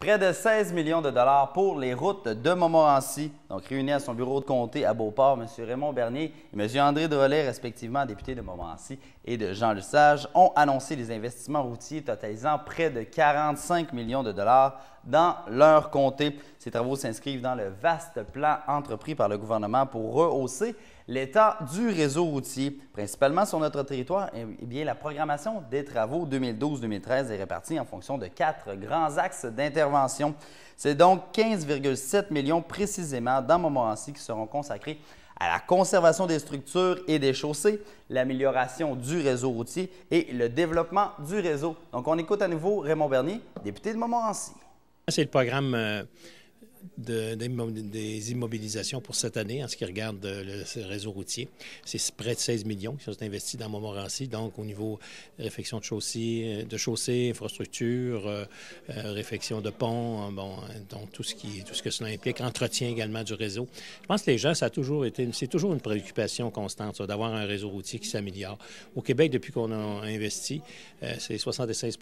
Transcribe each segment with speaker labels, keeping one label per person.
Speaker 1: Près de 16 millions de dollars pour les routes de Montmorency. Donc, réunis à son bureau de comté à Beauport, M. Raymond Bernier et M. André Drolet, respectivement députés de Montmorency et de Jean-Lesage, ont annoncé les investissements routiers totalisant près de 45 millions de dollars dans leur comté. Ces travaux s'inscrivent dans le vaste plan entrepris par le gouvernement pour rehausser l'état du réseau routier. Principalement sur notre territoire, eh bien, la programmation des travaux 2012-2013 est répartie en fonction de 4 grands axes d'intervention. C'est donc 15,7 millions précisément dans Montmorency qui seront consacrés à la conservation des structures et des chaussées, l'amélioration du réseau routier et le développement du réseau. Donc, on écoute à nouveau Raymond Bernier, député de Montmorency.
Speaker 2: C'est le programme des immobilisations pour cette année en ce qui regarde le réseau routier. C'est près de 16 millions qui sont investis dans Montmorency, donc au niveau réfection de chaussées, infrastructures, réfection de ponts, donc tout ce que cela implique, entretien également du réseau. Je pense que les gens, c'est toujours une préoccupation constante, ça, d'avoir un réseau routier qui s'améliore. Au Québec, depuis qu'on a investi, c'est 76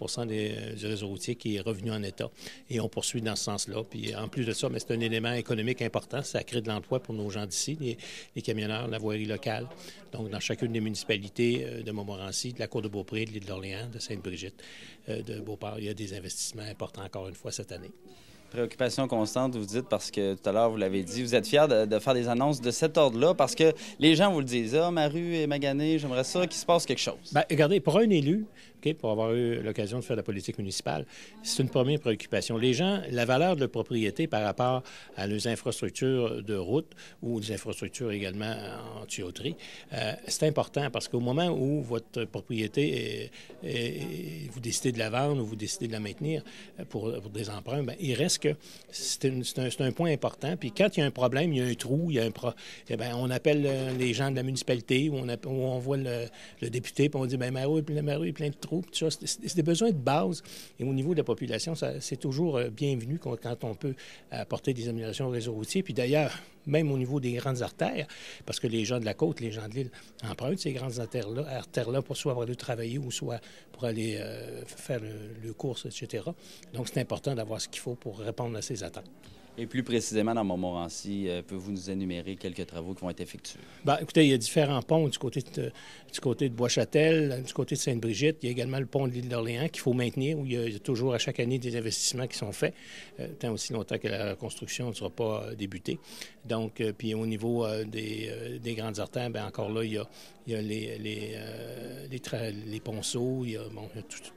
Speaker 2: du réseau routier qui est revenu en état. Et on poursuit dans ce sens-là. Puis en plus de ça, mais c'est un élément économique important. Ça crée de l'emploi pour nos gens d'ici, les camionneurs, la voirie locale. Donc, dans chacune des municipalités de Montmorency, de la Côte-de-Beaupré, de l'île d'Orléans, de Sainte-Brigitte, de Beauport, il y a des investissements importants encore une fois cette année.
Speaker 1: Préoccupation constante, vous dites, parce que tout à l'heure, vous l'avez dit, vous êtes fiers de faire des annonces de cet ordre-là parce que les gens vous le disent. Ah, ma rue est maganée, j'aimerais ça qu'il se passe quelque chose.
Speaker 2: Bien, regardez, pour un élu, pour avoir eu l'occasion de faire de la politique municipale, c'est une première préoccupation. Les gens, la valeur de leur propriété par rapport à leurs infrastructures de route ou des infrastructures également en tuyauterie, c'est important parce qu'au moment où votre propriété, vous décidez de la vendre ou vous décidez de la maintenir pour des emprunts, bien, il reste que c'est un point important. Puis quand il y a un problème, il y a un trou, on appelle les gens de la municipalité ou on voit le député puis on dit bien, ma rue est pleine de trous. C'est des besoins de base. Et au niveau de la population, c'est toujours bienvenu quand on peut apporter des améliorations au réseau routier. Puis d'ailleurs, même au niveau des grandes artères, parce que les gens de la côte, les gens de l'île empruntent ces grandes artères-là pour soit aller travailler ou soit pour aller faire le course, etc. Donc, c'est important d'avoir ce qu'il faut pour répondre à ces attentes.
Speaker 1: Et plus précisément, dans Montmorency, pouvez-vous nous énumérer quelques travaux qui vont être effectués? Bien,
Speaker 2: écoutez, il y a différents ponts du côté de Bois-Châtel, du côté de Sainte-Brigitte. Il y a également le pont de l'île d'Orléans qu'il faut maintenir, où il y a toujours à chaque année des investissements qui sont faits, tant aussi longtemps que la construction ne sera pas débutée. Donc, puis au niveau des grandes artères, bien encore là, il y a les ponceaux, il y a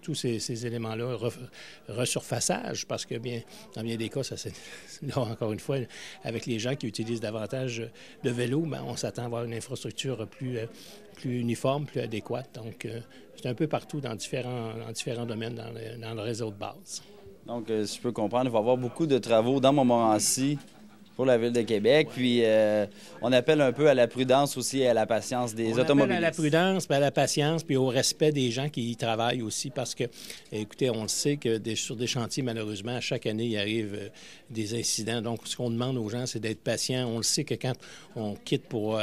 Speaker 2: tous ces éléments-là, resurfaçage, parce que dans bien des cas, là, encore une fois, avec les gens qui utilisent davantage de vélo, bien, on s'attend à avoir une infrastructure plus uniforme, plus adéquate. Donc, c'est un peu partout dans différents domaines dans le réseau de base.
Speaker 1: Donc, si je peux comprendre, il va y avoir beaucoup de travaux dans Montmorency pour la Ville de Québec. Puis, on appelle un peu à la prudence aussi et à la patience des automobilistes.
Speaker 2: On appelle à la prudence, puis à la patience, puis au respect des gens qui y travaillent aussi, parce que, écoutez, on le sait que sur des chantiers, malheureusement, chaque année, il arrive des incidents. Donc, ce qu'on demande aux gens, c'est d'être patient. On le sait que quand on quitte pour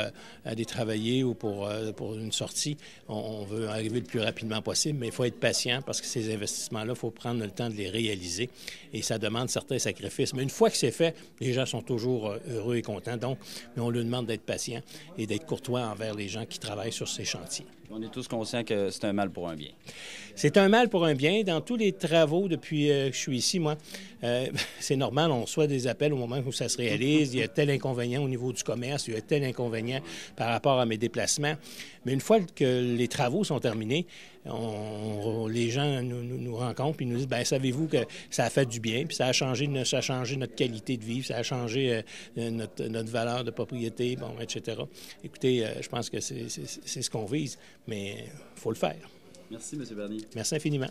Speaker 2: aller travailler ou pour une sortie, on veut arriver le plus rapidement possible, mais il faut être patient parce que ces investissements-là, il faut prendre le temps de les réaliser et ça demande certains sacrifices. Mais une fois que c'est fait, les gens sont toujours heureux et contents. Donc, mais on lui demande d'être patient et d'être courtois envers les gens qui travaillent sur ces chantiers.
Speaker 1: On est tous conscients que c'est un mal pour un bien.
Speaker 2: C'est un mal pour un bien. Dans tous les travaux depuis que je suis ici, moi, c'est normal, on reçoit des appels au moment où ça se réalise. Il y a tel inconvénient au niveau du commerce, il y a tel inconvénient par rapport à mes déplacements. Mais une fois que les travaux sont terminés, les gens nous rencontrent et nous disent, bien, savez-vous que ça a fait du bien, puis ça a changé notre qualité de vie, ça a changé notre valeur de propriété, etc. Écoutez, je pense que c'est ce qu'on vise, mais il faut le faire.
Speaker 1: Merci, M. Bernier.
Speaker 2: Merci infiniment.